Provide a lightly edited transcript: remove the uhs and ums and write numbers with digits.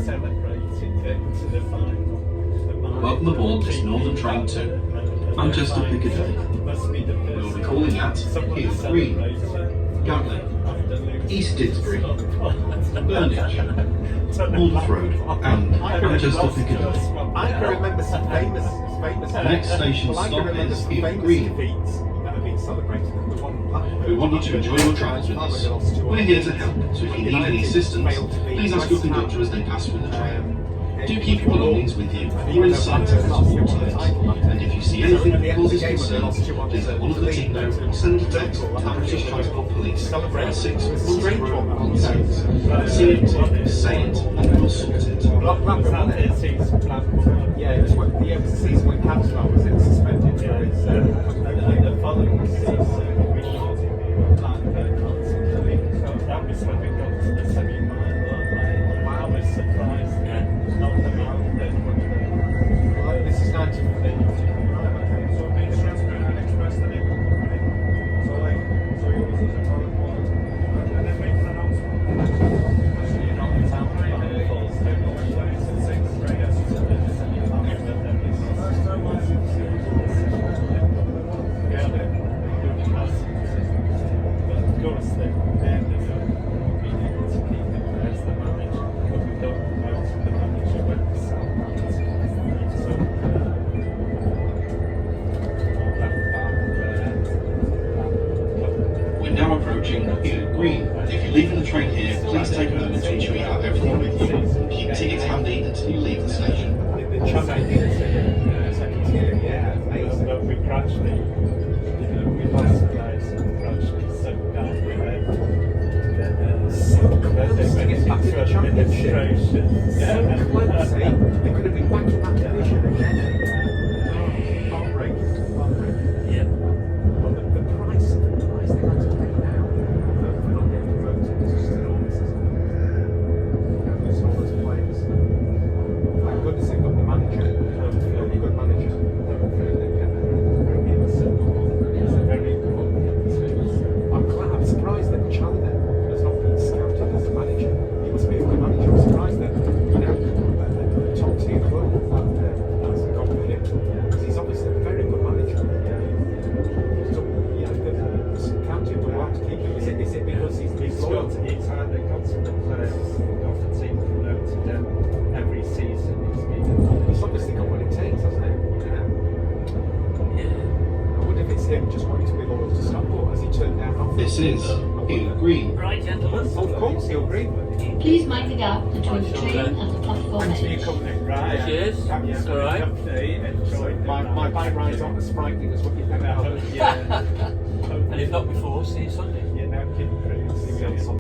Welcome aboard this Northern Train to Manchester Piccadilly. We'll be calling at Hill Green, Gatley, East Didsbury, Burnage, Alders Road and Manchester Piccadilly. I can remember some famous. The next station stop is Hill Green. We want you to enjoy your travels with us. We're here to help, so if you need any assistance, please ask your conductor as they pass through the train. Do keep your belongings with you or in sight as it's watertight. And if you see anything that causes concern, please let one of the team know or send a text to the British Transport Police on 61016. See it, say it, and we'll sort it. Yeah, it was the season when Capsule was suspended for its the following season we that was when we got to the semi-final. I was surprised that not the amount that this is 1950. So being transparent and express the name. So yours is a current one. And then make an announcement. You're not in town for We're now approaching Hill Green. If you're leaving the train here, please take a moment to ensure you have everything with you. Keep tickets handy until you leave the station. We gradually, we lost the guys and gradually sunk down with it. They get back to the championship. They could have been back in that division again. Heartbreaking. Yeah. But the price they had to pay now for not getting promoted is just enormous, isn't it? Losing all those players. Thank goodness they've got the manager. A good manager. I'm surprised that Chandler has not been scouted as a manager. He must be a good manager. I'm surprised that, the top tier club hasn't gone for him. Because he's obviously a very good manager. So, the county will have to keep him. Is it because he's loyal? He's had a constant players off the team promoted every season. He's obviously got what it takes, hasn't he? I wonder if it's him just wanting to be loyal to Stockport as he turned down offers. This is Hill Green. Right, gentlemen. Of course, he'll agree. Please mind the gap between the train and the platform Thanks for your edge. company. Right. Cheers. It's all right. Enjoyed my bike ride's not as frightening as what you think. And if not before, see you Sunday.